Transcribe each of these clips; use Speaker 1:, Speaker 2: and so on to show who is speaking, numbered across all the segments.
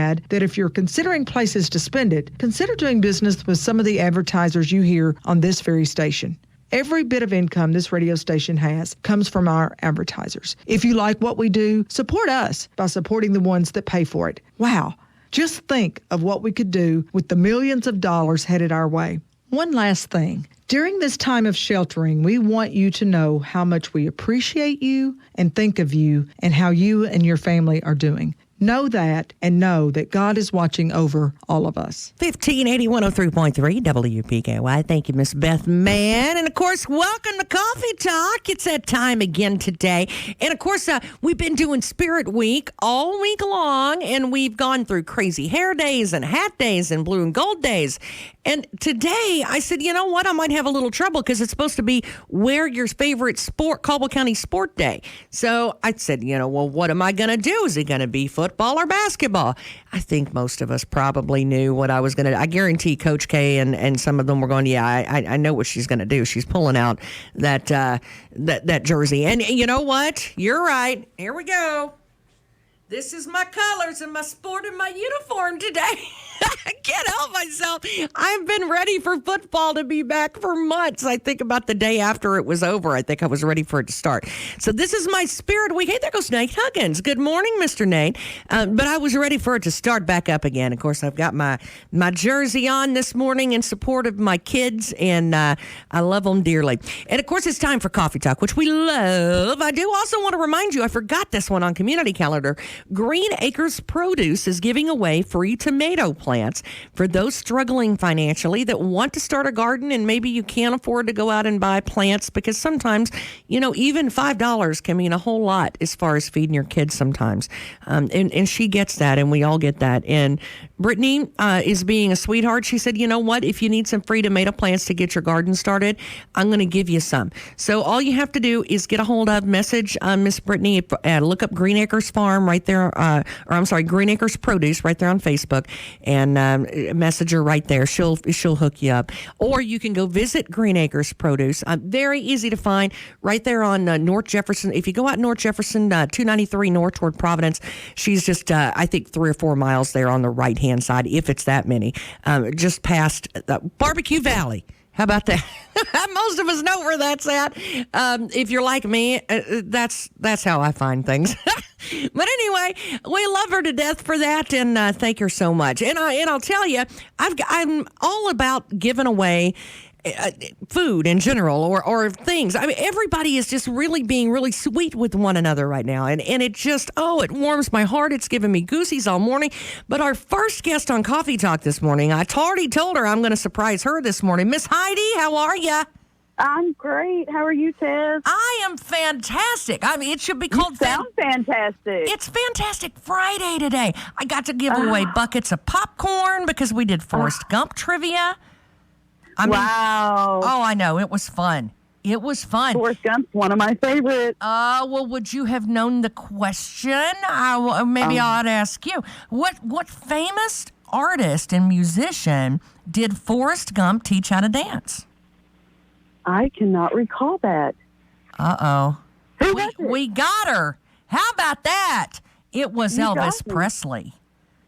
Speaker 1: add that if you're considering places to spend it, consider doing business with some of the advertisers you hear on this very station. Every bit of income this radio station has comes from our advertisers. If you like what we do, support us by supporting the ones that pay for it. Wow. Just think of what we could do with the millions of dollars headed our way. One last thing. During this time of sheltering, we want you to know how much we appreciate you and think of you and how you and your family are doing. Know that and know that God is watching over all of us.
Speaker 2: 1580 103.3 WPKY. Thank you, Miss Beth Mann. And, of course, welcome to Coffee Talk. It's that time again today. And, of course, we've been doing Spirit Week all week long, and we've gone through crazy hair days and hat days and blue and gold days. And today I said, you know what? I might have a little trouble because it's supposed to be wear your favorite sport, Caldwell County Sport Day. So I said, well, what am I going to do? Is it going to be football or basketball? I think most of us probably knew what I was going to do. I guarantee Coach K and some of them were going, I know what she's going to do. She's pulling out that jersey. And you know what? You're right. Here we go. This is my colors and my sport and my uniform today. I can't help myself. I've been ready for football to be back for months. I think about the day after it was over. I think I was ready for it to start. So this is my Spirit Week. Hey, there goes Nate Huggins. Good morning, Mr. Nate. But I was ready for it to start back up again. Of course, I've got my jersey on this morning in support of my kids, and I love them dearly. And, of course, it's time for Coffee Talk, which we love. I do also want to remind you, I forgot this one on community calendar. Green Acres Produce is giving away free tomato plants for those struggling financially that want to start a garden and maybe you can't afford to go out and buy plants because sometimes, even $5 can mean a whole lot as far as feeding your kids sometimes. And she gets that, and we all get that. And Brittany is being a sweetheart. She said, you know what? If you need some free tomato plants to get your garden started, I'm going to give you some. So all you have to do is get a hold of, message Miss Brittany, look up Green Acres Farm right there, Green Acres Produce right there on Facebook, and message her right there. She'll hook you up. Or you can go visit Green Acres Produce. Very easy to find right there on North Jefferson. If you go out North Jefferson, 293 north toward Providence, she's just, I think, 3 or 4 miles there on the right-hand side, if it's that many, just past Barbecue Valley. How about that? Most of us know where that's at. If you're like me, that's how I find things. But anyway, we love her to death for that, and thank her so much. And I'll tell you, I'm all about giving away food in general or things. I mean, everybody is just really being really sweet with one another right now. And it just, it warms my heart. It's giving me goosies all morning. But our first guest on Coffee Talk this morning, I already told her I'm going to surprise her this morning. Miss Heidi, how are you?
Speaker 3: I'm great. How are you, Tess?
Speaker 2: I am fantastic. I mean, it should be called...
Speaker 3: You sound fantastic.
Speaker 2: It's Fantastic Friday today. I got to give away buckets of popcorn because we did Forrest Gump trivia.
Speaker 3: Wow.
Speaker 2: Oh, I know. It was fun. It was fun.
Speaker 3: Forrest Gump's one of my favorites.
Speaker 2: Well, would you have known the question? Maybe I ought to ask you. What famous artist and musician did Forrest Gump teach how to dance?
Speaker 3: I cannot recall that.
Speaker 2: Uh-oh.
Speaker 3: Who was it?
Speaker 2: We got her. How about that? It was Elvis Presley.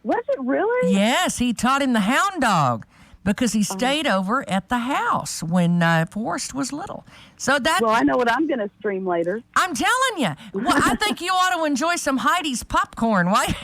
Speaker 3: Was it really?
Speaker 2: Yes, he taught him the hound dog because he stayed over at the house when Forrest was little. So that.
Speaker 3: Well, I know what I'm going to stream later.
Speaker 2: I'm telling you. Well, I think you ought to enjoy some Heidi's popcorn. Why?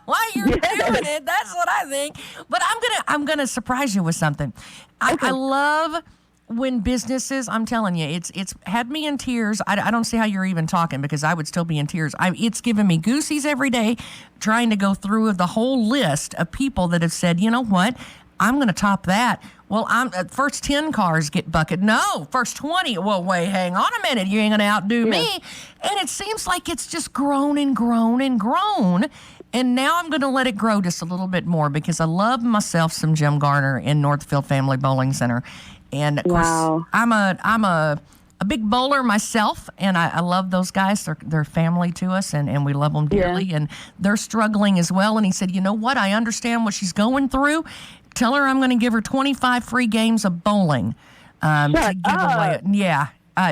Speaker 2: While you're doing it, that's what I think. But I'm gonna surprise you with something. I love when businesses, I'm telling you, it's had me in tears. I don't see how you're even talking because I would still be in tears. It's given me goosies every day trying to go through the whole list of people that have said, you know what, I'm going to top that. Well, first 10 cars get bucket. No, first 20. Well, wait, hang on a minute. You ain't going to outdo me. And it seems like it's just grown and grown and grown. And now I'm going to let it grow just a little bit more because I love myself some Jim Garner in Northfield Family Bowling Center. And, of course, I'm a big bowler myself, and I love those guys. They're family to us, and we love them dearly. Yeah. And they're struggling as well. And he said, you know what? I understand what she's going through. Tell her I'm going to give her 25 free games of bowling to give away. Yeah.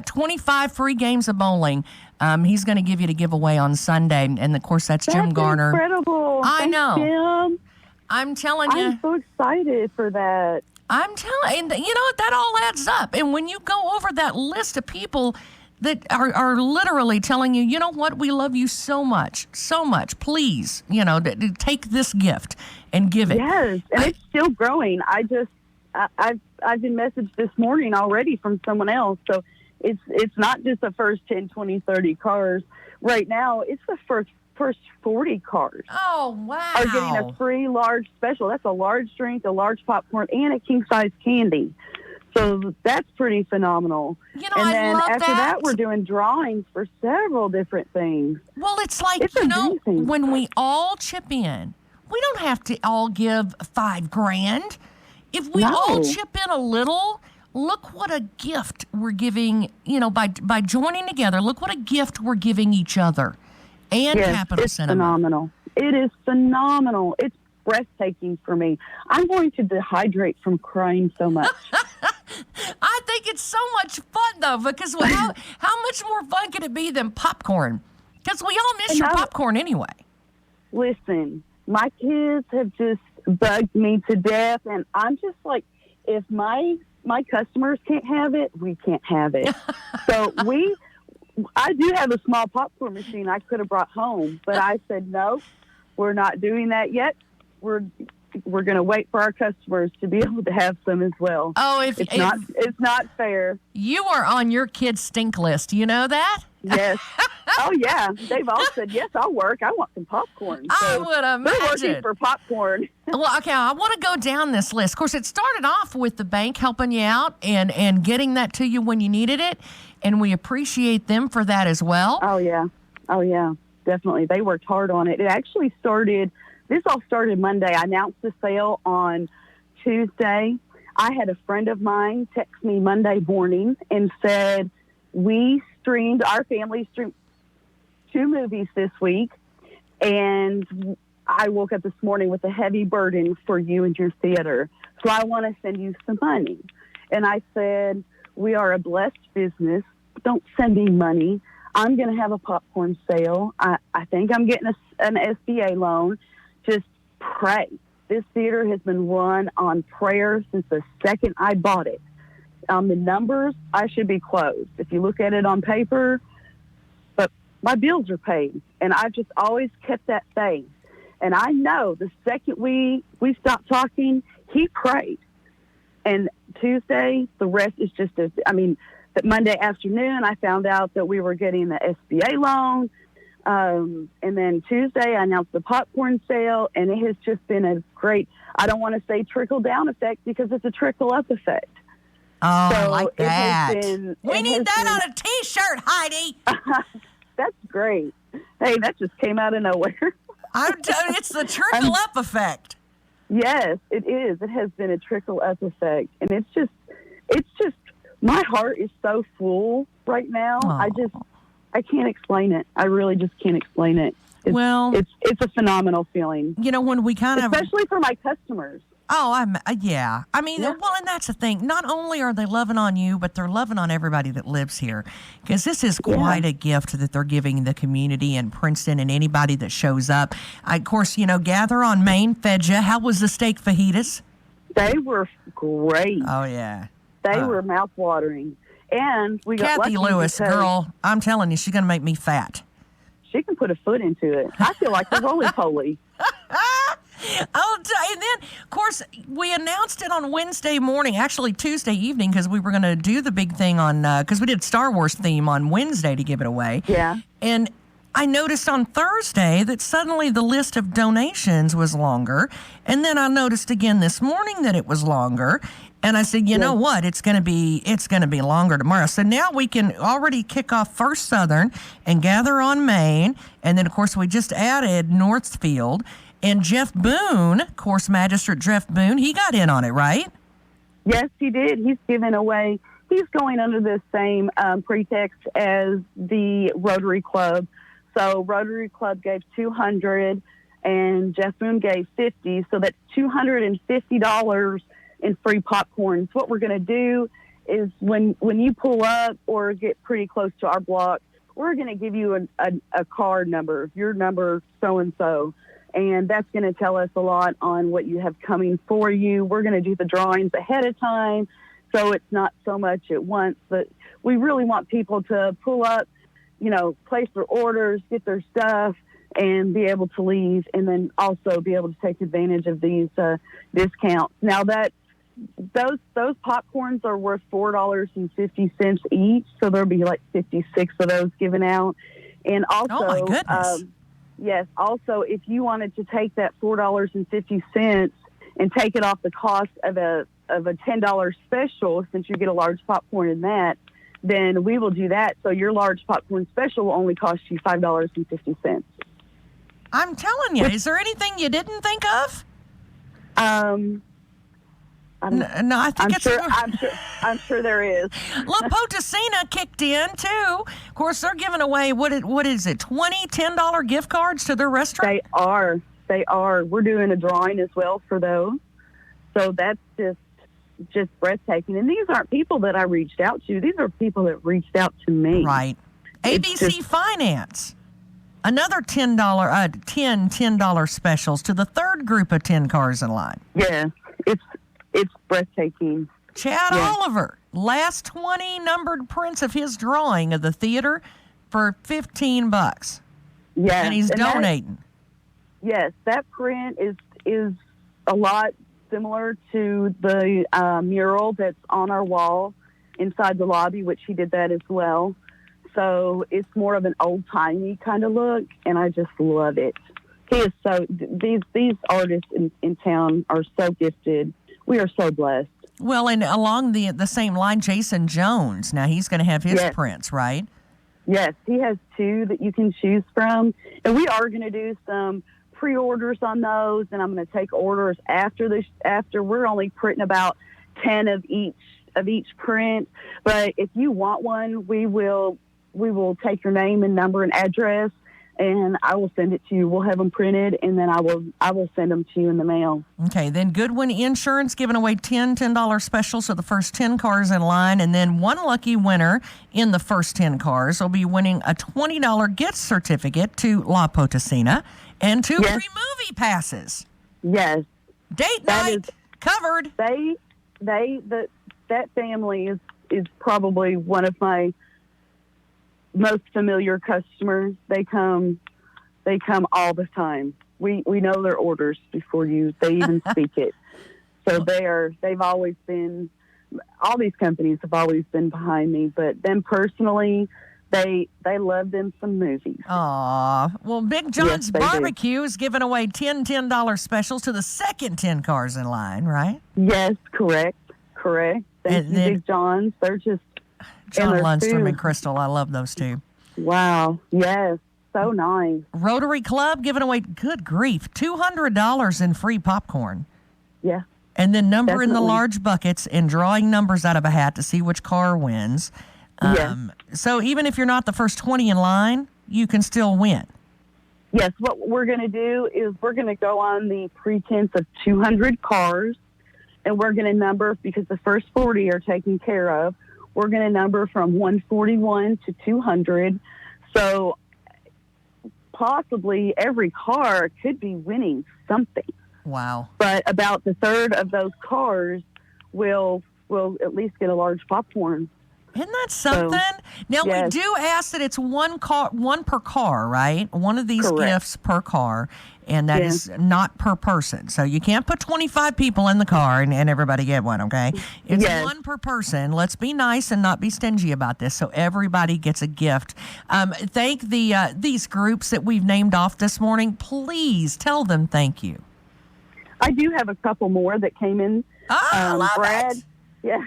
Speaker 2: 25 free games of bowling. He's going to give you to give away on Sunday. And, of course, that's Jim Garner.
Speaker 3: Incredible.
Speaker 2: I know.
Speaker 3: Jim.
Speaker 2: I'm telling you.
Speaker 3: I'm so excited for that.
Speaker 2: I'm telling you, that all adds up. And when you go over that list of people that are literally telling you, you know what, we love you so much, please, take this gift and give it.
Speaker 3: Yes, and it's still growing. I've been messaged this morning already from someone else. So it's not just the first 10, 20, 30 cars. Right now, it's the first 40 cars.
Speaker 2: Oh, wow.
Speaker 3: Are getting a free large special. That's a large drink, a large popcorn, and a king-size candy. So that's pretty phenomenal. And then after that, we're doing drawings for several different things.
Speaker 2: Well, it's like, when we all chip in, we don't have to all give $5,000. If we all chip in a little, look what a gift we're giving, by joining together, look what a gift we're giving each other. And Capital Cinema.
Speaker 3: Phenomenal. It is phenomenal. It's breathtaking for me. I'm going to dehydrate from crying so much.
Speaker 2: I think it's so much fun, though, because how much more fun can it be than popcorn? Because we all miss your popcorn anyway.
Speaker 3: Listen, my kids have just bugged me to death, and I'm just like, if my customers can't have it, we can't have it. So I do have a small popcorn machine I could have brought home, but I said, no, we're not doing that yet. We're going to wait for our customers to be able to have some as well.
Speaker 2: Oh,
Speaker 3: it's not fair.
Speaker 2: You are on your kids' stink list. You know that?
Speaker 3: Yes. Oh, yeah. They've all said, yes, I'll work. I want some popcorn. So
Speaker 2: I would imagine.
Speaker 3: They're working for popcorn.
Speaker 2: Well, okay, I want to go down this list. Of course, it started off with the bank helping you out and getting that to you when you needed it, and we appreciate them for that as well.
Speaker 3: Oh, yeah. Definitely. They worked hard on it. It actually this all started Monday. I announced the sale on Tuesday. I had a friend of mine text me Monday morning and said, our family streamed 2 movies this week, and I woke up this morning with a heavy burden for you and your theater. So I want to send you some money. And I said, we are a blessed business. Don't send me money. I'm going to have a popcorn sale. I think I'm getting an SBA loan. Just pray. This theater has been run on prayer since the second I bought it. The numbers, I should be closed if you look at it on paper, but my bills are paid, and I've just always kept that faith. And I know the second we stopped talking, he prayed. And Tuesday, the rest is just that Monday afternoon, I found out that we were getting the SBA loan. And then Tuesday, I announced the popcorn sale, and it has just been a great, I don't want to say trickle-down effect because it's a trickle-up effect.
Speaker 2: Oh, so I like that. We need that on a T-shirt, Heidi.
Speaker 3: That's great. Hey, that just came out of nowhere.
Speaker 2: I'm telling you, it's the trickle-up effect.
Speaker 3: Yes, it is. It has been a trickle-up effect. And it's just, my heart is so full right now.
Speaker 2: Aww.
Speaker 3: I can't explain it. I really just can't explain it. It's a phenomenal feeling.
Speaker 2: When we
Speaker 3: especially for my customers.
Speaker 2: Oh, yeah. Well, and that's the thing. Not only are they loving on you, but they're loving on everybody that lives here. Because this is quite a gift that they're giving the community in Princeton and anybody that shows up. Of course, Gather on Main fed you. How was the steak fajitas?
Speaker 3: They were great.
Speaker 2: Oh, yeah.
Speaker 3: They were mouth-watering. And we got
Speaker 2: Kathy Lewis, girl, I'm telling you, she's going to make me fat.
Speaker 3: She can put a foot into it. I feel like a roly-poly.
Speaker 2: And then, of course, we announced it on Wednesday morning, actually Tuesday evening, because we were going to do the big thing because we did Star Wars theme on Wednesday to give it away.
Speaker 3: Yeah.
Speaker 2: And I noticed on Thursday that suddenly the list of donations was longer. And then I noticed again this morning that it was longer. And I said, you know what? It's going to be longer tomorrow. So now we can already kick off First Southern and Gather on Main. And then, of course, we just added Northfield. And Jeff Boone, of course, Magistrate Jeff Boone, he got in on it, right?
Speaker 3: Yes, he did. He's going under the same pretext as the Rotary Club. So Rotary Club gave $200 and Jeff Boone gave $50. So that's $250 in free popcorn. So what we're going to do is when you pull up or get pretty close to our block, we're going to give you a card number, your number so-and-so, and that's going to tell us a lot on what you have coming for you. We're going to do the drawings ahead of time, so it's not so much at once, but we really want people to pull up, place their orders, get their stuff, and be able to leave, and then also be able to take advantage of these discounts. Now those popcorns are worth $4.50 each, so there'll be like 56 of those given out. And also,
Speaker 2: oh my goodness.
Speaker 3: Yes, also if you wanted to take that $4.50 and take it off the cost of a $10 special, since you get a large popcorn in that, then we will do that. So your large popcorn special will only cost you $5.50.
Speaker 2: I'm telling you, is there anything you didn't think of? No, I think
Speaker 3: I'm sure there is.
Speaker 2: La Potosina kicked in too. Of course, they're giving away what is it? $10 gift cards to their restaurant.
Speaker 3: They are. We're doing a drawing as well for those. So that's just breathtaking. And these aren't people that I reached out to. These are people that reached out to me.
Speaker 2: Right. ABC Finance. Another $10 specials to the third group of 10 cars in line.
Speaker 3: Yeah, it's breathtaking.
Speaker 2: Chad Oliver, last 20 numbered prints of his drawing of the theater for $15.
Speaker 3: Yeah,
Speaker 2: and he's donating.
Speaker 3: That print is a lot similar to the mural that's on our wall inside the lobby, which he did that as well. So it's more of an old-timey kind of look, and I just love it. He is these artists in town are so gifted. We are so blessed.
Speaker 2: Well, and along the same line, Jason Jones, now he's going to have his prints, right?
Speaker 3: Yes, he has 2 that you can choose from, and we are going to do some pre-orders on those, and I'm going to take orders after we're only printing about 10 of each print. But if you want one, we will take your name and number and address, and I will send it to you. We'll have them printed, and then I will send them to you in the mail.
Speaker 2: Okay, then Goodwin Insurance giving away $10 specials to the first 10 cars in line, and then one lucky winner in the first 10 cars will be winning a $20 gift certificate to La Potosina and 2 free movie passes.
Speaker 3: Yes.
Speaker 2: Date night covered.
Speaker 3: That family is probably one of my most familiar customers. They come all the time. We know their orders before they even speak it. So they've always been, all these companies have always been behind me, but them personally, they love them some movies.
Speaker 2: Aw. Well, Big John's Barbecue is giving away $10 specials to the second 10 cars in line, right?
Speaker 3: Yes, correct. Thank you, Big John's. They're just
Speaker 2: John Lundstrom and Crystal. I love those two.
Speaker 3: Wow. Yes. So nice.
Speaker 2: Rotary Club giving away, good grief, $200 in free popcorn.
Speaker 3: Yeah.
Speaker 2: And then in the large buckets and drawing numbers out of a hat to see which car wins. So even if you're not the first 20 in line, you can still win.
Speaker 3: Yes. What we're going to do is we're going to go on the pretense of 200 cars, and we're going to number, because the first 40 are taken care of, we're going to number from 141 to 200. So possibly every car could be winning something.
Speaker 2: Wow.
Speaker 3: But about the third of those cars will at least get a large popcorn.
Speaker 2: Isn't that something? Now, we do ask that it's one per car, right? One of these gifts per car, and that is not per person. So you can't put 25 people in the car and everybody get one, okay? It's one per person. Let's be nice and not be stingy about this, so everybody gets a gift. Thank these groups that we've named off this morning. Please tell them thank you.
Speaker 3: I do have a couple more that came in.
Speaker 2: Brad.
Speaker 3: Yeah.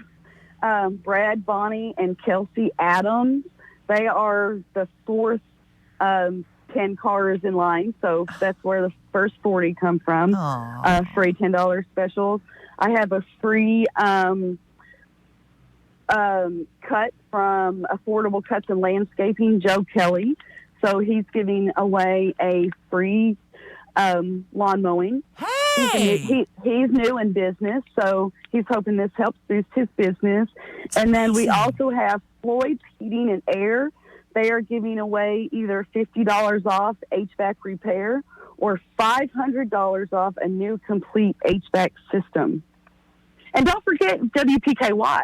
Speaker 3: Brad, Bonnie, and Kelsey Adams. They are the fourth 10 cars in line, so that's where the first 40 come from. Free $10 specials. I have a free cut from Affordable Cuts and Landscaping, Joe Kelly. So he's giving away a free lawn mowing.
Speaker 2: Hey!
Speaker 3: He's new in business, so he's hoping this helps boost his business. And then we also have Floyd's Heating and Air. They are giving away either $50 off HVAC repair or $500 off a new complete HVAC system. And don't forget WPKY.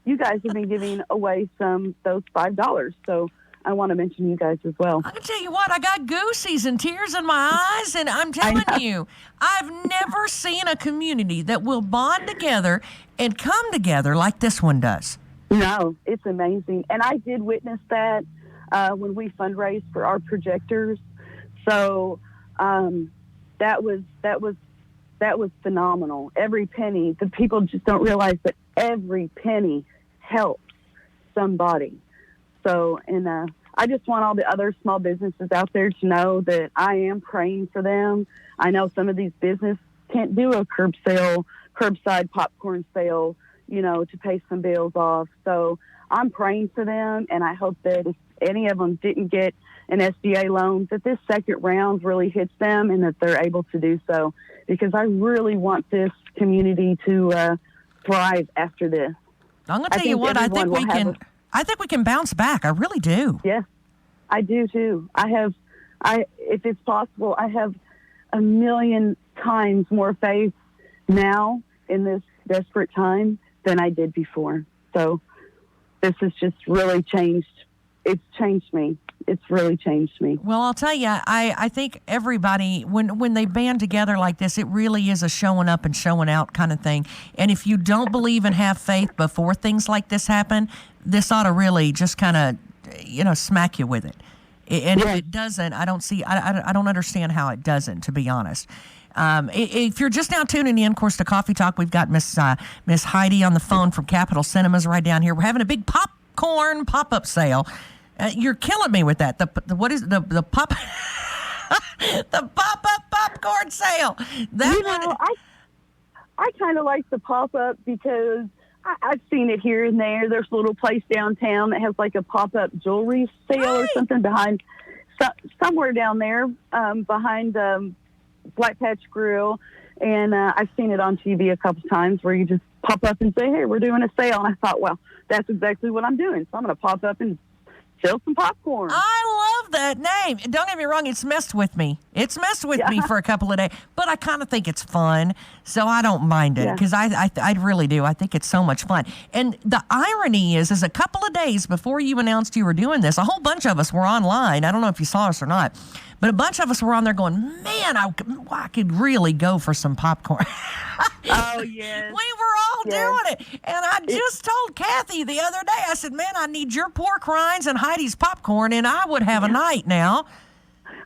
Speaker 3: You guys have been giving away those $5. So I want to mention you guys as well.
Speaker 2: I can tell you what, I got goosies and tears in my eyes, and I'm telling you, I've never seen a community that will bond together and come together like this one does.
Speaker 3: No, it's amazing. And I did witness that when we fundraised for our projectors. So that was phenomenal. Every penny, the people just don't realize that every penny helps somebody. So, and I just want all the other small businesses out there to know that I am praying for them. I know some of these businesses can't do a curbside popcorn sale, to pay some bills off. So I'm praying for them, and I hope that if any of them didn't get an SBA loan, that this second round really hits them and that they're able to do so, because I really want this community to thrive after this.
Speaker 2: I'm going to tell you what, I think we can bounce back. I really do.
Speaker 3: Yes, I do too. If it's possible, I have 1,000,000 times more faith now in this desperate time than I did before. So this has just really changed. It's changed me. It's really changed me.
Speaker 2: Well, I'll tell you, I think everybody, when they band together like this, it really is a showing up and showing out kind of thing. And if you don't believe and have faith before things like this happen, this ought to really just kind of, smack you with it. And if it doesn't, I don't understand how it doesn't, to be honest. If you're just now tuning in, of course, to Coffee Talk, we've got Miss Heidi on the phone from Capitol Cinemas right down here. We're having a big popcorn pop-up sale. You're killing me with that. What is the pop? The pop-up popcorn sale.
Speaker 3: I kind of like the pop-up because I've seen it here and there. There's a little place downtown that has like a pop-up jewelry sale or something behind somewhere down there behind Black Patch Grill. And I've seen it on TV a couple times where you just pop up and say, hey, we're doing a sale. And I thought, well, that's exactly what I'm doing. So I'm going to pop up and sell some popcorn.
Speaker 2: I love that name. Don't get me wrong, it's messed with me. It's messed with me for a couple of days, but I kind of think it's fun, so I don't mind it, because I really do. I think it's so much fun. And the irony is a couple of days before you announced you were doing this, a whole bunch of us were online. I don't know if you saw us or not, but a bunch of us were on there going, man, I could really go for some popcorn.
Speaker 3: Oh, yes.
Speaker 2: We were all doing it. And I just told Kathy the other day, I said, man, I need your pork rinds and Heidi's popcorn, and I would have a night now.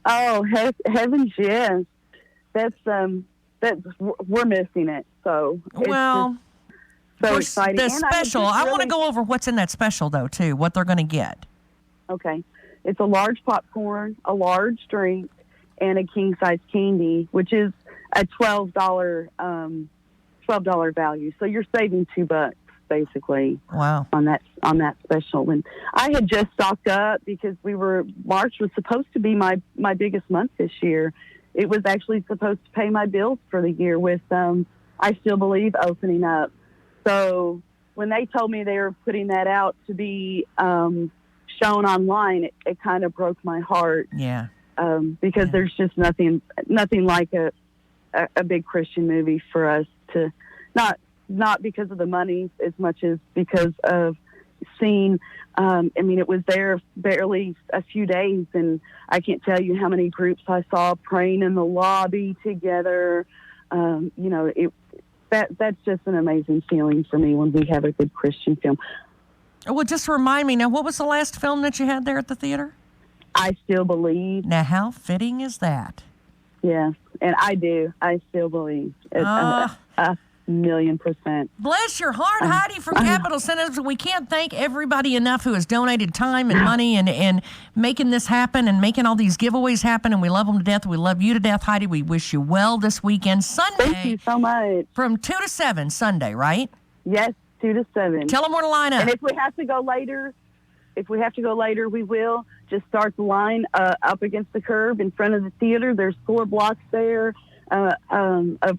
Speaker 3: Oh, heavens, yes. That's we're missing it. So it's so exciting.
Speaker 2: The special, I want to go over what's in that special, though, too, what they're going to get.
Speaker 3: Okay. It's a large popcorn, a large drink, and a king-size candy, which is a $12 value. So you're saving $2 basically.
Speaker 2: Wow.
Speaker 3: On that special. And I had just stocked up because March was supposed to be my biggest month this year. It was actually supposed to pay my bills for the year with I Still Believe opening up. So when they told me they were putting that out to be shown online, it kind of broke my heart.
Speaker 2: Yeah.
Speaker 3: Because there's just nothing like a big Christian movie for us to not because of the money as much as because of seeing. It was there barely a few days, and I can't tell you how many groups I saw praying in the lobby together. That's just an amazing feeling for me when we have a good Christian film.
Speaker 2: Well, just remind me now, what was the last film that you had there at the theater?
Speaker 3: I Still Believe.
Speaker 2: Now, how fitting is that?
Speaker 3: Yes, and I do. I still believe. 1,000,000%.
Speaker 2: Bless your heart, Heidi from Capitol Cinemas. We can't thank everybody enough who has donated time and money and making this happen and making all these giveaways happen, and we love them to death. We love you to death, Heidi. We wish you well this weekend. Sunday.
Speaker 3: Thank you so much.
Speaker 2: From 2 to 7 Sunday, right?
Speaker 3: Yes, 2 to 7.
Speaker 2: Tell them where to line up.
Speaker 3: And if we have to go later, we will. Just start the line up against the curb in front of the theater. There's 4 blocks there.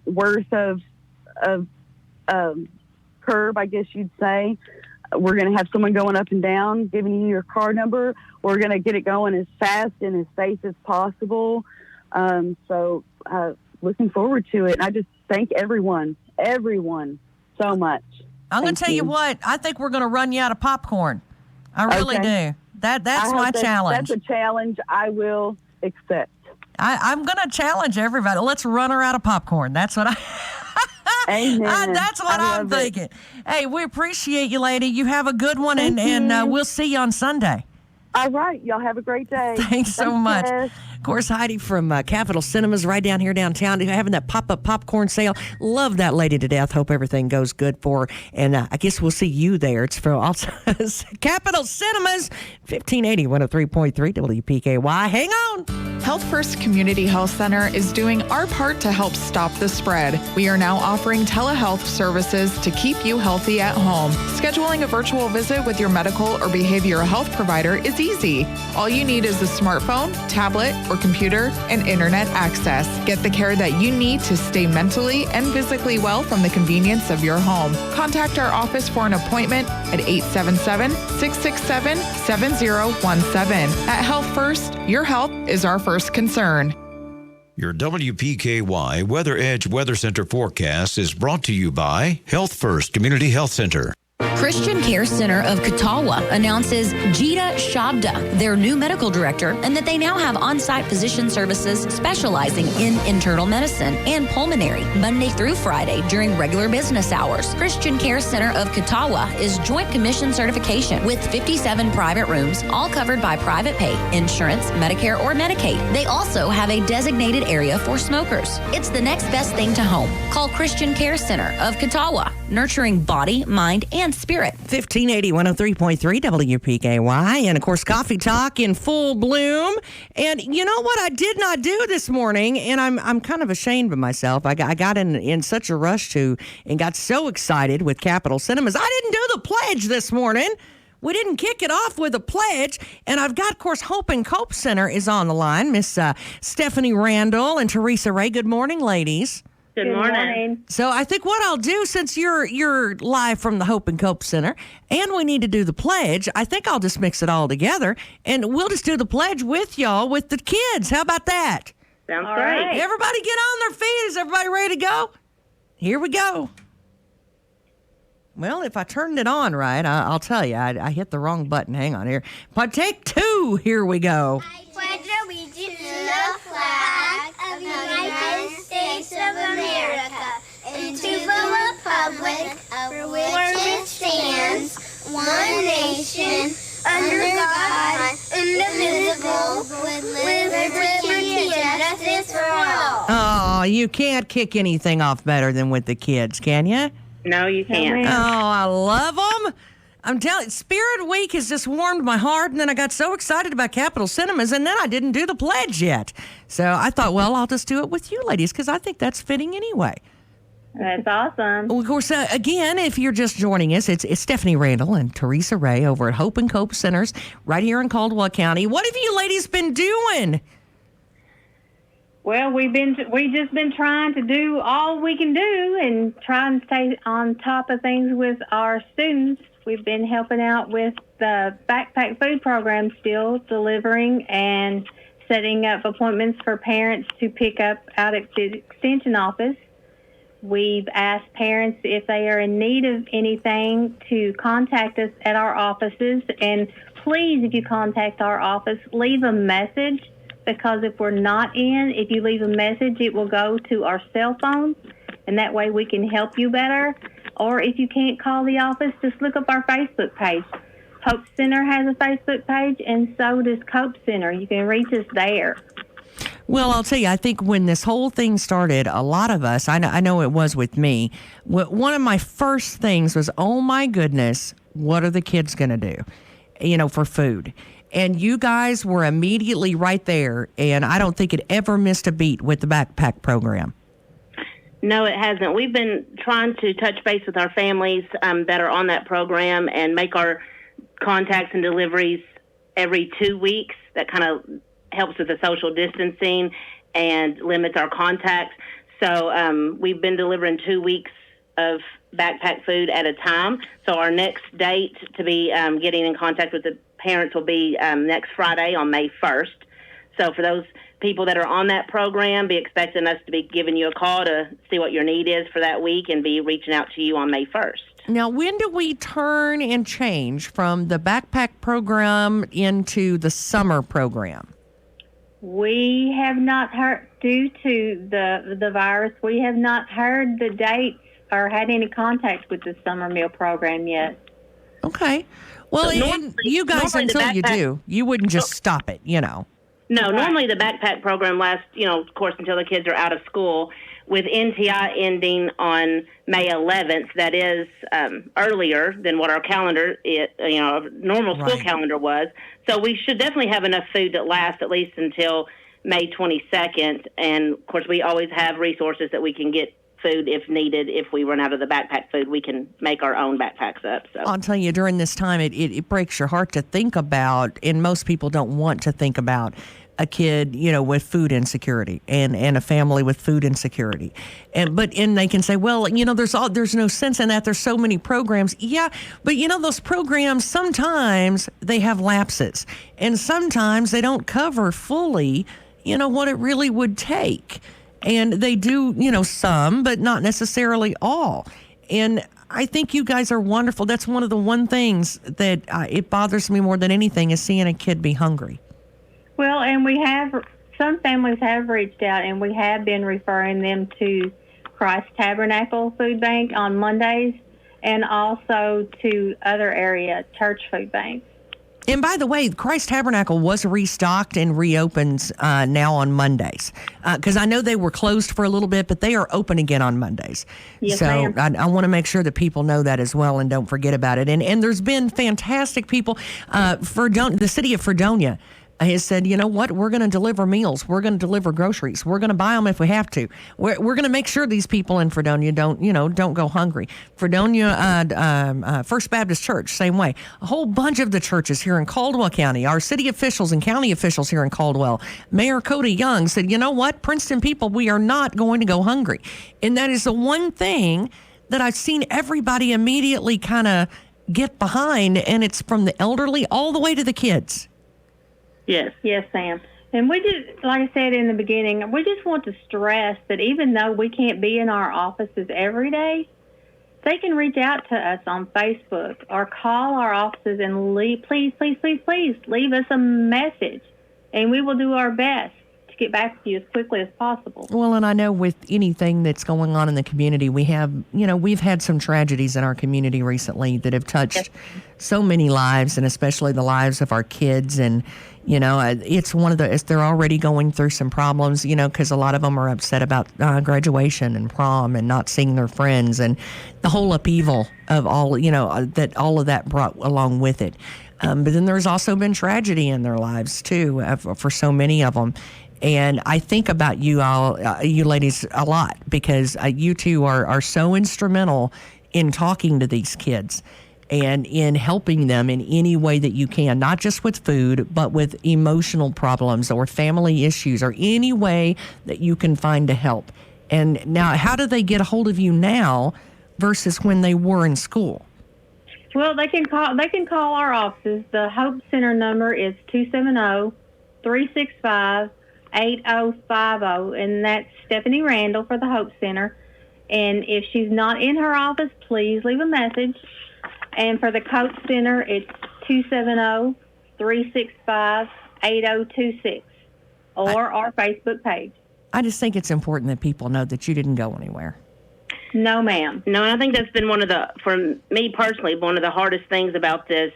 Speaker 3: worth of curb, I guess you'd say. We're going to have someone going up and down, giving you your car number. We're going to get it going as fast and as safe as possible. So looking forward to it. And I just thank everyone so much.
Speaker 2: I'm going to tell you what, I think we're going to run you out of popcorn. I really do. That's my challenge.
Speaker 3: That's a challenge I will accept.
Speaker 2: I'm going to challenge everybody. Let's run her out of popcorn. That's what
Speaker 3: Amen.
Speaker 2: That's what I'm thinking. Hey, we appreciate you, lady. You have a good one, and we'll see you on Sunday.
Speaker 3: All right. Y'all have a great day.
Speaker 2: Thanks so much.
Speaker 3: Jess.
Speaker 2: Of course, Heidi from Capitol Cinemas right down here downtown, having that pop-up popcorn sale. Love that lady to death. Hope everything goes good for her. And I guess we'll see you there. It's for also Capitol Cinemas, 1580 103.3 WPKY. Hang on.
Speaker 4: Health First Community Health Center is doing our part to help stop the spread. We are now offering telehealth services to keep you healthy at home. Scheduling a virtual visit with your medical or behavioral health provider is easy. All you need is a smartphone, tablet, or computer and internet access. Get the care that you need to stay mentally and physically well from the convenience of your home. Contact our office for an appointment at 877-667-7017. At Health First, your health is our first concern.
Speaker 5: Your WPKY Weather Edge Weather Center forecast is brought to you by Health First Community Health Center.
Speaker 6: Christian Care Center of Catawba announces Jita Shabda, their new medical director, and that they now have on-site physician services specializing in internal medicine and pulmonary, Monday through Friday during regular business hours. Christian Care Center of Catawba is Joint Commission certification with 57 private rooms, all covered by private pay, insurance, Medicare, or Medicaid. They also have a designated area for smokers. It's the next best thing to home. Call Christian Care Center of Catawba, nurturing body, mind, and spirit.
Speaker 2: 1580 103.3 WPKY. And of course, Coffee Talk in full bloom. And you know what I did not do this morning? And I'm kind of ashamed of myself. I got in such a rush and got so excited with Capitol Cinemas. I didn't do the pledge this morning. We didn't kick it off with a pledge. And I've got, of course, Hope and Cope Center is on the line. Miss Stephanie Randall and Teresa Ray. Good morning, ladies.
Speaker 7: Good morning.
Speaker 2: So I think what I'll do, since you're live from the Hope and Cope Center, and we need to do the pledge, I think I'll just mix it all together, and we'll just do the pledge with y'all, with the kids. How about that?
Speaker 7: Sounds great.
Speaker 2: Everybody get on their feet. Is everybody ready to go? Here we go. Well, if I turned it on right, I'll tell you, I hit the wrong button. Hang on here. But take two. Here we go.
Speaker 8: I pledge allegiance to the flag of the United States of America and to the republic for which it stands, one nation, under God, indivisible, with liberty and justice for all.
Speaker 2: Oh, you can't kick anything off better than with the kids, can you?
Speaker 7: No, you can't.
Speaker 2: Oh, I love them. I'm telling you, Spirit Week has just warmed my heart, and then I got so excited about Capitol Cinemas, and then I didn't do the pledge yet. So I thought, well, I'll just do it with you ladies, because I think that's fitting anyway.
Speaker 7: That's awesome.
Speaker 2: Well, of course, again, if you're just joining us, it's Stephanie Randall and Teresa Ray over at Hope and Cope Centers right here in Caldwell County. What have you ladies been doing?
Speaker 7: Well, we've just been trying to do all we can do and trying to stay on top of things with our students. We've been helping out with the backpack food program still, delivering and setting up appointments for parents to pick up out at the extension office. We've asked parents if they are in need of anything to contact us at our offices. And please, if you contact our office, leave a message, because if we're not in, if you leave a message, it will go to our cell phone, and that way we can help you better. Or if you can't call the office, just look up our Facebook page. Hope Center has a Facebook page, and so does Cope Center. You can reach us there.
Speaker 2: Well, I'll tell you, I think when this whole thing started, a lot of us, I know it was with me, one of my first things was, oh my goodness, what are the kids going to do, for food? And you guys were immediately right there, and I don't think it ever missed a beat with the backpack program.
Speaker 9: No, it hasn't. We've been trying to touch base with our families that are on that program and make our contacts and deliveries every 2 weeks. That kind of helps with the social distancing and limits our contacts. So we've been delivering 2 weeks of backpack food at a time. So our next date to be getting in contact with the parents will be next Friday on May 1st. So for those people that are on that program, be expecting us to be giving you a call to see what your need is for that week and be reaching out to you on May 1st.
Speaker 2: Now, when do we turn and change from the backpack program into the summer program?
Speaker 7: We have not heard, due to the virus, we have not heard the dates or had any contact with the summer meal program yet.
Speaker 2: Okay. Well,
Speaker 9: So
Speaker 2: and you guys, until you do, you wouldn't just stop it, you know.
Speaker 9: No, normally the backpack program lasts, of course, until the kids are out of school. With NTI ending on May 11th, that is earlier than what our calendar, normal school calendar was. So we should definitely have enough food that lasts at least until May 22nd. And, of course, we always have resources that we can get food if needed. If we run out of the backpack food, we can make our own backpacks up. So
Speaker 2: I'll tell you, during this time, it breaks your heart to think about, and most people don't want to think about, a kid, with food insecurity and a family with food insecurity. And they can say, well, there's no sense in that. There's so many programs. Yeah, but those programs, sometimes they have lapses and sometimes they don't cover fully, what it really would take. And they do, some, but not necessarily all. And I think you guys are wonderful. That's one of the things that it bothers me more than anything is seeing a kid be hungry.
Speaker 7: Well, and some families have reached out, and we have been referring them to Christ Tabernacle Food Bank on Mondays and also to other area church food banks.
Speaker 2: And by the way, Christ Tabernacle was restocked and reopens now on Mondays. Because I know they were closed for a little bit, but they are open again on Mondays.
Speaker 7: Yes,
Speaker 2: so
Speaker 7: ma'am.
Speaker 2: I want to make sure that people know that as well and don't forget about it. And there's been fantastic people. The city of Fredonia has said, you know what, we're going to deliver meals. We're going to deliver groceries. We're going to buy them if we have to. We're going to make sure these people in Fredonia don't go hungry. Fredonia First Baptist Church, same way. A whole bunch of the churches here in Caldwell County, our city officials and county officials here in Caldwell, Mayor Cody Young said, you know what, Princeton people, we are not going to go hungry. And that is the one thing that I've seen everybody immediately kind of get behind, and it's from the elderly all the way to the kids.
Speaker 9: Yes.
Speaker 7: Yes, Sam. And we just, like I said in the beginning, we just want to stress that even though we can't be in our offices every day, they can reach out to us on Facebook or call our offices and please leave us a message, and we will do our best to get back to you as quickly as possible.
Speaker 2: Well, and I know with anything that's going on in the community, we've had some tragedies in our community recently that have touched so many lives, and especially the lives of our kids. And it's they're already going through some problems, because a lot of them are upset about graduation and prom and not seeing their friends and the whole upheaval of all, that all of that brought along with it. But then there's also been tragedy in their lives too, for so many of them. And I think about you all, you ladies, a lot, because you two are so instrumental in talking to these kids and in helping them in any way that you can, not just with food, but with emotional problems or family issues or any way that you can find to help. And now, how do they get a hold of you now versus when they were in school?
Speaker 7: Well, they can call our offices. The Hope Center number is 270-365-8050, and that's Stephanie Randall for the Hope Center. And if she's not in her office, please leave a message. And for the Coach Center, it's 270-365-8026 or our Facebook page.
Speaker 2: I just think it's important that people know that you didn't go anywhere.
Speaker 7: No, ma'am.
Speaker 9: No, I think that's been for me personally, one of the hardest things about this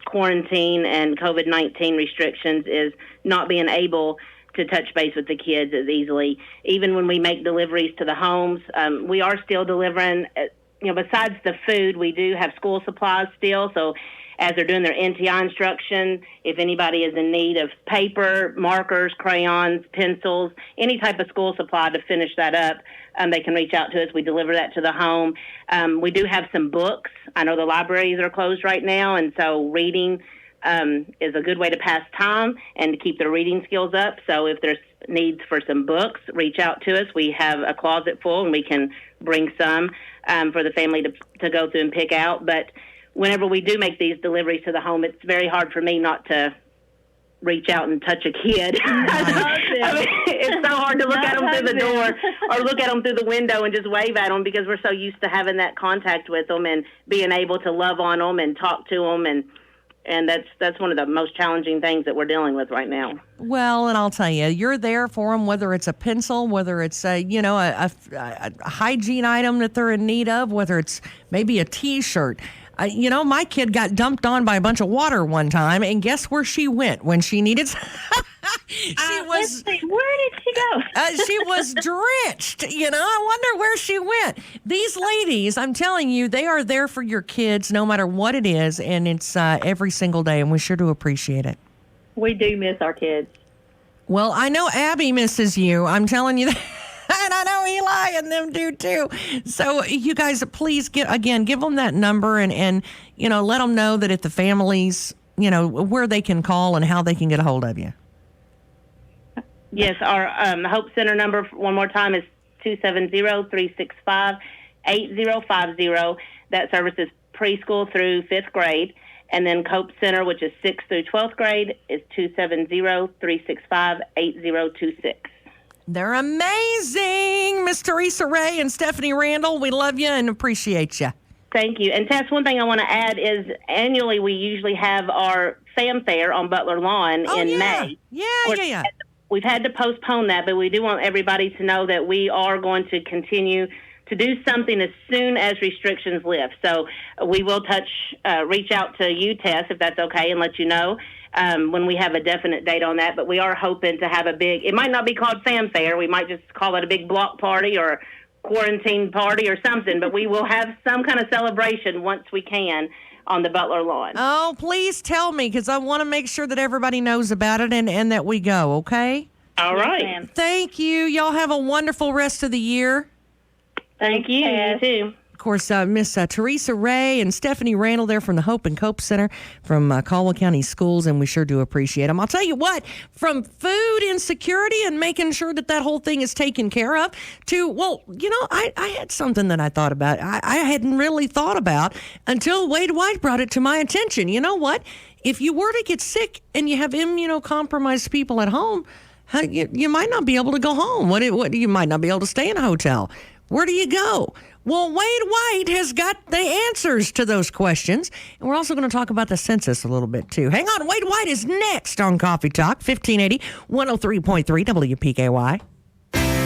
Speaker 9: quarantine and COVID-19 restrictions is not being able to touch base with the kids as easily. Even when we make deliveries to the homes, we are still delivering. Besides the food, we do have school supplies still. So as they're doing their NTI instruction, if anybody is in need of paper, markers, crayons, pencils, any type of school supply to finish that up, they can reach out to us. We deliver that to the home. We do have some books. I know the libraries are closed right now, and so reading is a good way to pass time and to keep their reading skills up. So if there's needs for some books, reach out to us. We have a closet full, and we can bring some for the family to go through and pick out. But whenever we do make these deliveries to the home, it's very hard for me not to reach out and touch a kid. I mean, it's so hard to look at them through the door or look at them through the window and just wave at them, because we're so used to having that contact with them and being able to love on them and talk to them. And that's one of the most challenging things that we're dealing with right now.
Speaker 2: Well, and I'll tell you, you're there for them, whether it's a pencil, whether it's a hygiene item that they're in need of, whether it's maybe a T-shirt. My kid got dumped on by a bunch of water one time, and guess where she went when she needed?
Speaker 7: Where did she go?
Speaker 2: She was drenched. I wonder where she went. These ladies, I'm telling you, they are there for your kids, no matter what it is, and it's every single day, and we sure do appreciate it.
Speaker 7: We do miss our kids.
Speaker 2: Well, I know Abby misses you. I'm telling you that. And I know Eli and them do too. So you guys, please give them that number and let them know that at the families, where they can call and how they can get a hold of you.
Speaker 9: Yes, our Hope Center number one more time is 270-365-8050. That service is preschool through 5th grade. And then Cope Center, which is 6th through 12th grade, is 270-365-8026.
Speaker 2: They're amazing, Miss Teresa Ray and Stephanie Randall. We love you and appreciate you.
Speaker 9: Thank you. And Tess, one thing I want to add is annually we usually have our fanfare on Butler Lawn in May.
Speaker 2: Yeah.
Speaker 9: We've had to postpone that, but we do want everybody to know that we are going to continue to do something as soon as restrictions lift. So we will reach out to you, Tess, if that's okay, and let you know when we have a definite date on that. But we are hoping to have it might not be called fanfare. We might just call it a big block party or quarantine party or something. But we will have some kind of celebration once we can on the Butler Lawn.
Speaker 2: Oh, please tell me, because I want to make sure that everybody knows about it and that we go, okay?
Speaker 9: All right.
Speaker 2: Thank you. Y'all have a wonderful rest of the year.
Speaker 9: Thank you. You too.
Speaker 2: Of course, Miss Teresa Ray and Stephanie Randall there from the Hope and Cope Center from Caldwell County Schools, and we sure do appreciate them. I'll tell you what, from food insecurity and making sure that whole thing is taken care of to, I had something that I thought about. I hadn't really thought about until Wade White brought it to my attention. You know what? If you were to get sick and you have immunocompromised people at home, you might not be able to go home. You might not be able to stay in a hotel. Where do you go? Well, Wade White has got the answers to those questions. And we're also going to talk about the census a little bit, too. Hang on. Wade White is next on Coffee Talk, 1580, 103.3 WPKY.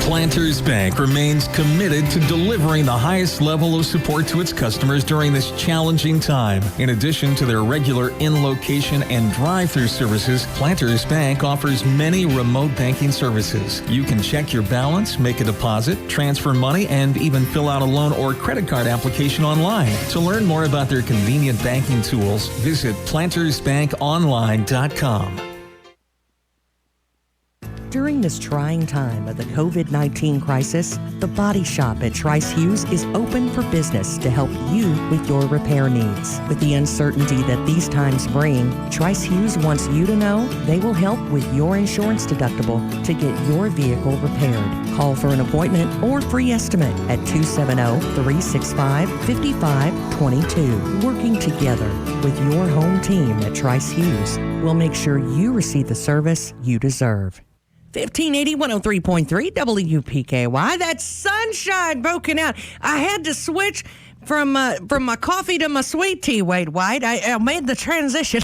Speaker 10: Planters Bank remains committed to delivering the highest level of support to its customers during this challenging time. In addition to their regular in-location and drive-through services, Planters Bank offers many remote banking services. You can check your balance, make a deposit, transfer money, and even fill out a loan or credit card application online. To learn more about their convenient banking tools, visit plantersbankonline.com.
Speaker 2: During this trying time of the COVID-19 crisis, the Body Shop at Trice Hughes is open for business to help you with your repair needs. With the uncertainty that these times bring, Trice Hughes wants you to know they will help with your insurance deductible to get your vehicle repaired. Call for an appointment or free estimate at 270-365-5522. Working together with your home team at Trice Hughes will make sure you receive the service you deserve. 1580, 103.3 WPKY. That sunshine broken out. I had to switch from my coffee to my sweet tea, Wade White. I made the transition.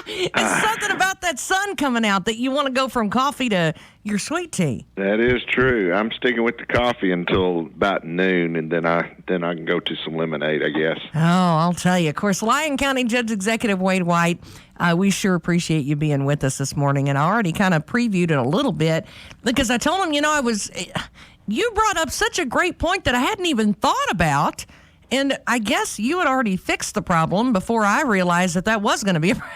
Speaker 2: It's something about that sun coming out that you want to go from coffee to your sweet tea.
Speaker 11: That is true. I'm sticking with the coffee until about noon, and then I can go to some lemonade, I guess.
Speaker 2: Oh, I'll tell you. Of course, Lyon County Judge Executive Wade White, we sure appreciate you being with us this morning, and I already kind of previewed it a little bit because I told him, you brought up such a great point that I hadn't even thought about. And I guess you had already fixed the problem before I realized that was going to be a problem.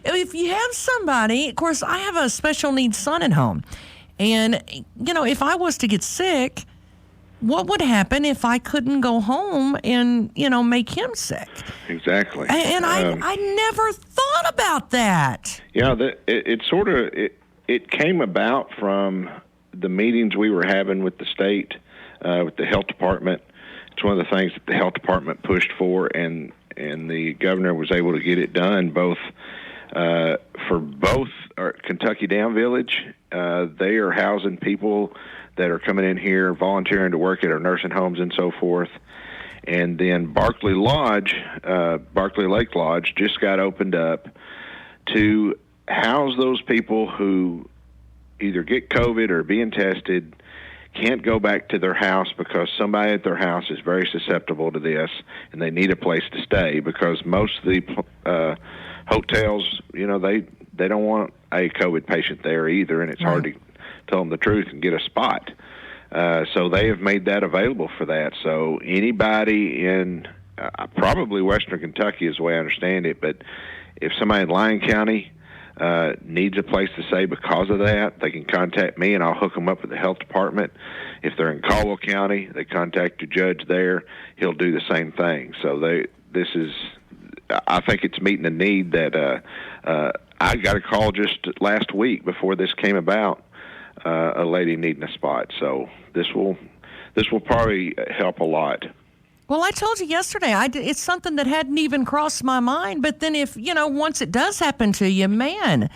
Speaker 2: If you have somebody, of course, I have a special needs son at home. And, if I was to get sick, what would happen if I couldn't go home and, make him sick?
Speaker 11: Exactly.
Speaker 2: And I never thought about that.
Speaker 11: Yeah, it came about from the meetings we were having with the state, with the health department. It's one of the things that the health department pushed for, and the governor was able to get it done both for both Kentucky Down Village. They are housing people that are coming in here volunteering to work at our nursing homes and so forth. And then Barclay Lake Lodge just got opened up to house those people who either get COVID or being tested, can't go back to their house because somebody at their house is very susceptible to this, and they need a place to stay because most of the hotels, they don't want a COVID patient there either, and it's hard to tell them the truth and get a spot. So they have made that available for that. So anybody in probably Western Kentucky is the way I understand it, but if somebody in Lyon County needs a place to stay because of that, they can contact me and I'll hook them up with the health department. If they're in Caldwell County, they contact the judge there. He'll do the same thing. So I think it's meeting a need that I got a call just last week before this came about, a lady needing a spot. So this will probably help a lot.
Speaker 2: Well, I told you yesterday, it's something that hadn't even crossed my mind. But then if, once it does happen to you, man,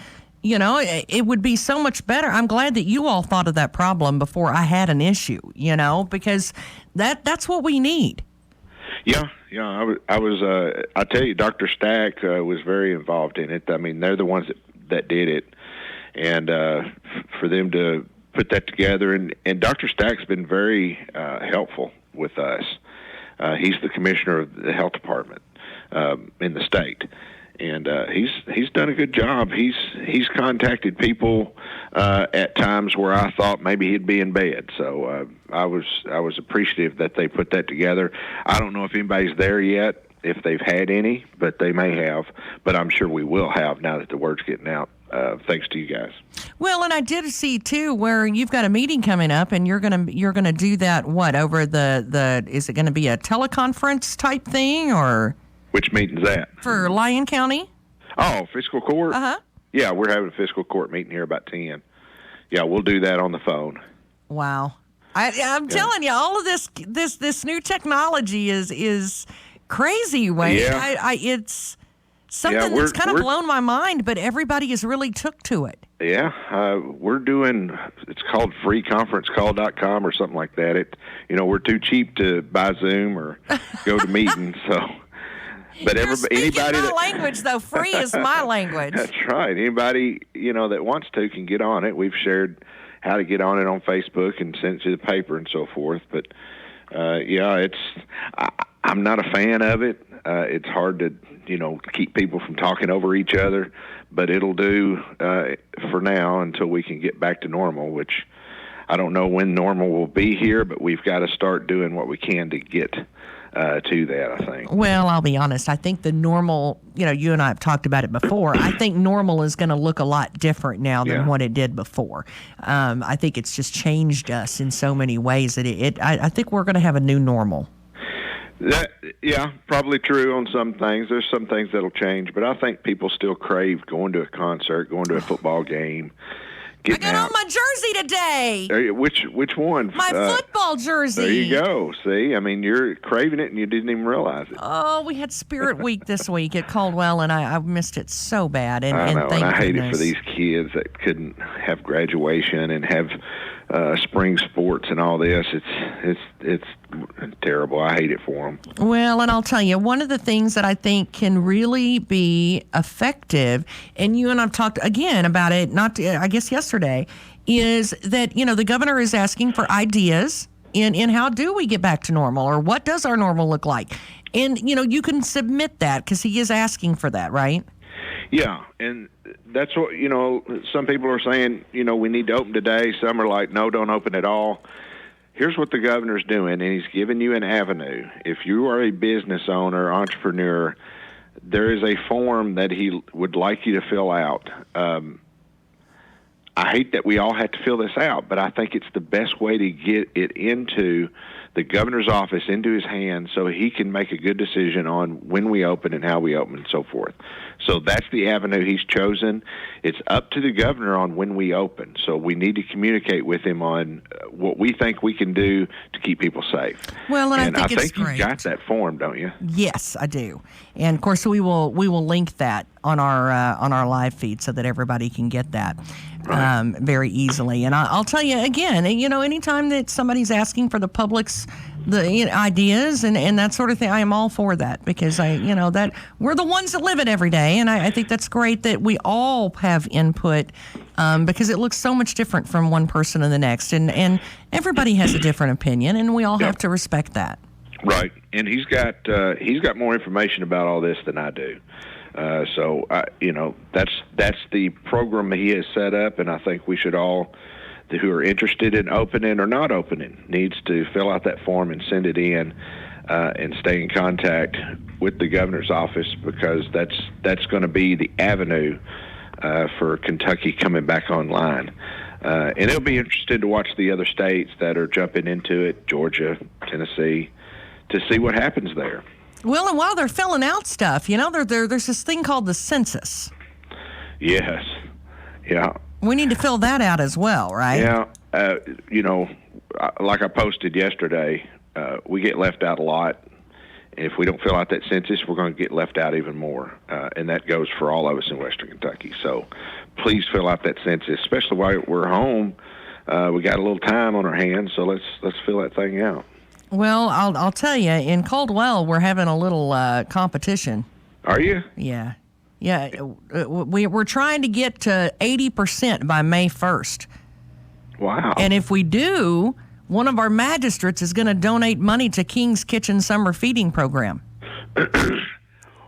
Speaker 2: it would be so much better. I'm glad that you all thought of that problem before I had an issue, because that's what we need.
Speaker 11: Yeah. I tell you, Dr. Stack was very involved in it. I mean, they're the ones that did it. And for them to put that together, and Dr. Stack's been very helpful with us. He's the commissioner of the health department in the state, and he's done a good job. He's contacted people at times where I thought maybe he'd be in bed. So I was appreciative that they put that together. I don't know if anybody's there yet, if they've had any, but they may have. But I'm sure we will have now that the word's getting out. Thanks to you guys.
Speaker 2: Well, and I did see too where you've got a meeting coming up, and you're gonna do that over the is it going to be a teleconference type thing or?
Speaker 11: Which meeting's that?
Speaker 2: For Lyon County.
Speaker 11: Oh, fiscal court. Yeah, we're having a fiscal court meeting here about 10. Yeah, we'll do that on the phone.
Speaker 2: Wow, I'm telling you, all of this new technology is crazy, Wayne.
Speaker 11: Yeah.
Speaker 2: It's something that's kind of blown my mind, but everybody has really took to it.
Speaker 11: Yeah, we're doing, it's called freeconferencecall.com or something like that. We're too cheap to buy Zoom or go to meetings, so. But
Speaker 2: anybody my language, though. Free is my language.
Speaker 11: That's right. Anybody, that wants to can get on it. We've shared how to get on it on Facebook and sent it to the paper and so forth. But, I'm not a fan of it. It's hard to, keep people from talking over each other, but it'll do for now until we can get back to normal, which I don't know when normal will be here, but we've got to start doing what we can to get to that, I think.
Speaker 2: Well, I'll be honest. I think the normal, you and I have talked about it before. I think normal is going to look a lot different now than what it did before. I think it's just changed us in so many ways that I think we're going to have a new normal.
Speaker 11: Probably true on some things. There's some things that'll change, but I think people still crave going to a concert, going to a football game.
Speaker 2: I got on my jersey today.
Speaker 11: Which one?
Speaker 2: My football jersey.
Speaker 11: There you go. See, I mean, you're craving it and you didn't even realize it.
Speaker 2: Oh, we had Spirit Week this week at Caldwell, and I missed it so bad. And,
Speaker 11: I know,
Speaker 2: and
Speaker 11: I hate it for these kids that couldn't have graduation and have spring sports and all this. It's terrible. I hate it for them.
Speaker 2: Well, and I'll tell you, one of the things that I think can really be effective, and you and I've talked again about it, I guess yesterday, is that, the governor is asking for ideas in how do we get back to normal, or what does our normal look like? And, you can submit that because he is asking for that, right?
Speaker 11: Yeah, and that's what, some people are saying, we need to open today. Some are like, no, don't open at all. Here's what the governor's doing, and he's giving you an avenue. If you are a business owner, entrepreneur, there is a form that he would like you to fill out. I hate that we all have to fill this out, but I think it's the best way to get it into the governor's office, into his hands, so he can make a good decision on when we open and how we open and so forth. So that's the avenue he's chosen. It's up to the governor on when we open. So we need to communicate with him on what we think we can do to keep people safe.
Speaker 2: Well, and I think it's
Speaker 11: you've got that form, don't you?
Speaker 2: Yes, I do. And of course, we will link that on our live feed so that everybody can get that. Right. Very easily. And I'll tell you again, anytime that somebody's asking for the public's ideas and that sort of thing, I am all for that, because that we're the ones that live it every day. And I think that's great that we all have input, because it looks so much different from one person to the next. And everybody has a different opinion, and we all have to respect that.
Speaker 11: Right. And he's got more information about all this than I do. So that's the program he has set up, and I think we should all, who are interested in opening or not opening, needs to fill out that form and send it in, and stay in contact with the governor's office, because that's going to be the avenue for Kentucky coming back online. And it'll be interesting to watch the other states that are jumping into it, Georgia, Tennessee, to see what happens there.
Speaker 2: Well, and while they're filling out stuff, there's this thing called the census.
Speaker 11: Yes. Yeah.
Speaker 2: We need to fill that out as well, right?
Speaker 11: Yeah. Like I posted yesterday, we get left out a lot. And if we don't fill out that census, we're going to get left out even more. And that goes for all of us in Western Kentucky. So please fill out that census, especially while we're home. We got a little time on our hands, so let's fill that thing out.
Speaker 2: Well, I'll tell you, in Caldwell, we're having a little competition.
Speaker 11: Are you?
Speaker 2: Yeah. We're trying to get to 80% by May 1st.
Speaker 11: Wow.
Speaker 2: And if we do, one of our magistrates is going to donate money to King's Kitchen Summer Feeding Program.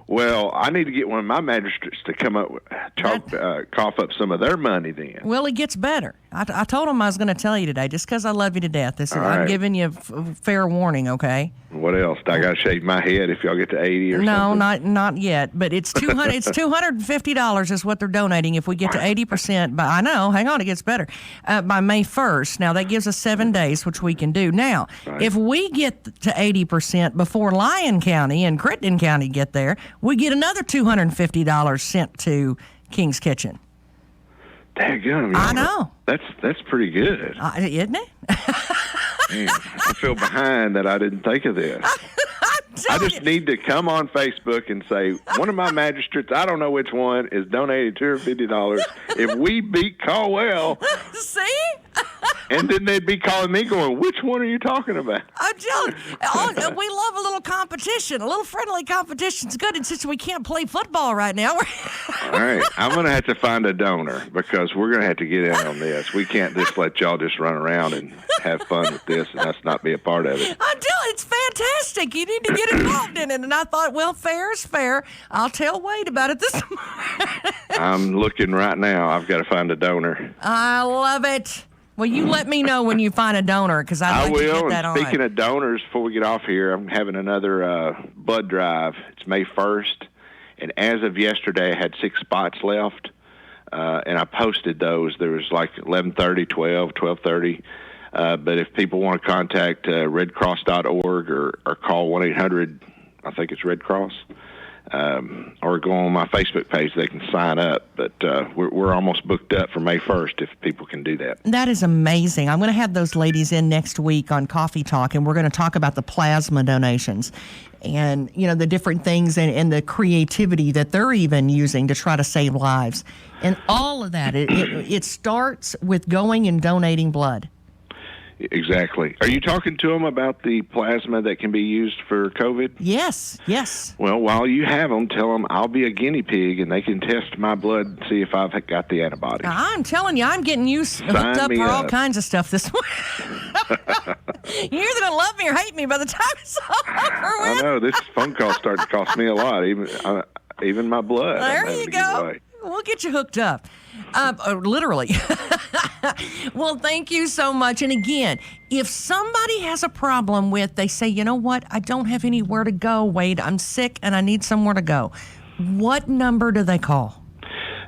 Speaker 11: Well, I need to get one of my magistrates to come up, cough up some of their money then.
Speaker 2: Well, it gets better. I told him I was going to tell you today, just because I love you to death. I'm giving you fair warning, okay?
Speaker 11: What else? Do I got to shave my head if y'all get to 80 or something?
Speaker 2: No, not yet. But it's $250 is what they're donating if we get to 80%. But I know, hang on, it gets better. By May 1st. Now, that gives us 7 days, which we can do. Now, if we get to 80% before Lyon County and Crittenden County get there, we get another $250 sent to King's Kitchen.
Speaker 11: Daggum,
Speaker 2: I know.
Speaker 11: That's pretty good.
Speaker 2: Isn't it?
Speaker 11: Man, I feel behind that I didn't think of this. I just need to come on Facebook and say, one of my magistrates, I don't know which one, is donating $250. If we beat Caldwell.
Speaker 2: See?
Speaker 11: And then they'd be calling me going, which one are you talking about?
Speaker 2: I'm telling you, we love a little competition. A little friendly competition's good. And since we can't play football right now,
Speaker 11: all right. I'm going to have to find a donor, because we're going to have to get in on this. We can't just let y'all just run around and have fun with this and us not be a part of it.
Speaker 2: I'm telling you, it's fantastic. You need to get involved in it. And I thought, well, fair is fair. I'll tell Wade about it this morning.
Speaker 11: I'm looking right now. I've got to find a donor.
Speaker 2: I love it. Well, you let me know when you find a donor, because I'd like to get that on.
Speaker 11: Speaking of donors, before we get off here, I'm having another blood drive. It's May 1st, and as of yesterday, I had 6 spots left, and I posted those. There was like 11:30, 12, 12:30. But if people want to contact redcross.org or call 1-800, I think it's Red Cross, or go on my Facebook page, they can sign up. But we're almost booked up for May 1st if people can do that.
Speaker 2: That is amazing. I'm going to have those ladies in next week on Coffee Talk, and we're going to talk about the plasma donations and, the different things and the creativity that they're even using to try to save lives. And all of that, it starts with going and donating blood.
Speaker 11: Exactly. Are you talking to them about the plasma that can be used for COVID?
Speaker 2: Yes.
Speaker 11: Well, while you have them, tell them I'll be a guinea pig and they can test my blood and see if I've got the antibodies.
Speaker 2: I'm telling you, I'm getting hooked up for all kinds of stuff this morning. You're either going to love me or hate me by the time it's over with.
Speaker 11: I know. This phone call started to cost me a lot, even my blood.
Speaker 2: There you go. We'll get you hooked up. Literally. Well, thank you so much. And again, if somebody has a problem with, they say, you know what, I don't have anywhere to go, Wade, I'm sick and I need somewhere to go. What number do they call?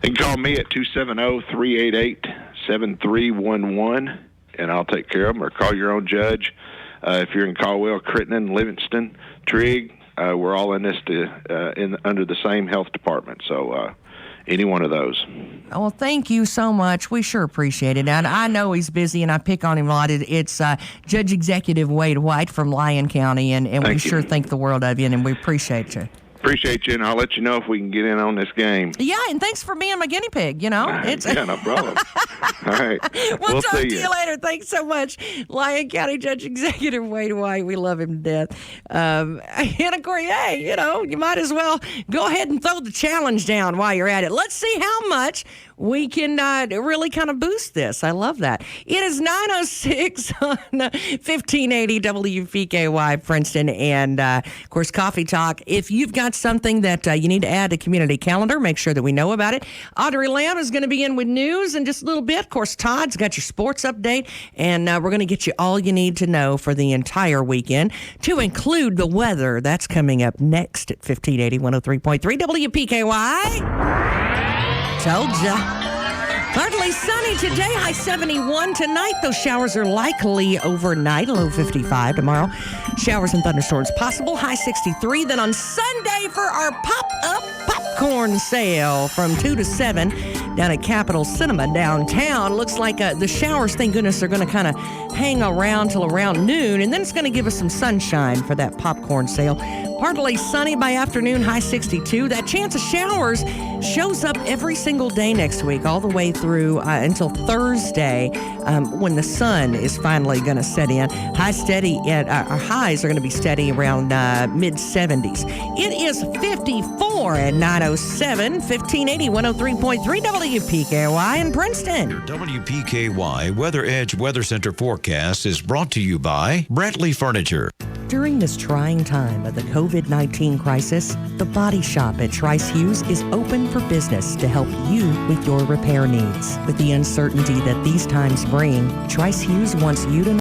Speaker 11: They can call me at 270-388-66 7311, and I'll take care of them, or call your own judge. If you're in Caldwell, Crittenden, Livingston, Trigg, we're all in this under the same health department. So any one of those.
Speaker 2: Well, thank you so much. We sure appreciate it. And I know he's busy, and I pick on him a lot. It's Judge Executive Wade White from Lyon County, and we sure think the world of you, and we appreciate you.
Speaker 11: Appreciate you, and I'll let you know if we can get in on this game.
Speaker 2: Yeah, and thanks for being my guinea pig, It's
Speaker 11: yeah, no problem. All right.
Speaker 2: We'll talk to you later. Thanks so much. Lyon County Judge Executive Wade White. We love him to death. And of course, hey, you might as well go ahead and throw the challenge down while you're at it. Let's see how much we can really kind of boost this. I love that. It is 9:06 on 1580 WPKY Princeton, and of course, Coffee Talk. If you've got something that you need to add to community calendar, make sure that we know about it. Audrey Lamb is going to be in with news in just a little bit. Of course, Todd's got your sports update, and we're going to get you all you need to know for the entire weekend, to include the weather. That's coming up next at 1580 103.3 WPKY. Told ya. Partly sunny today, high 71 tonight. Those showers are likely overnight, low 55 tomorrow. Showers and thunderstorms possible, high 63. Then on Sunday for our pop-up popcorn sale from 2 to 7 down at Capitol Cinema downtown. Looks like the showers, thank goodness, are going to kind of hang around till around noon, and then it's going to give us some sunshine for that popcorn sale. Partly sunny by afternoon, high 62. That chance of showers shows up every single day next week, all the way through until Thursday, when the sun is finally going to set in. Our highs are going to be steady around mid-70s. It is 54 at 9:07, 1580, 103.3 WPKY in Princeton.
Speaker 5: Your WPKY Weather Edge Weather Center forecast is brought to you by Brantley Furniture.
Speaker 2: During this trying time of the COVID-19 crisis, the Body Shop at Trice Hughes is open for business to help you with your repair needs. With the uncertainty that these times bring, Trice Hughes wants you to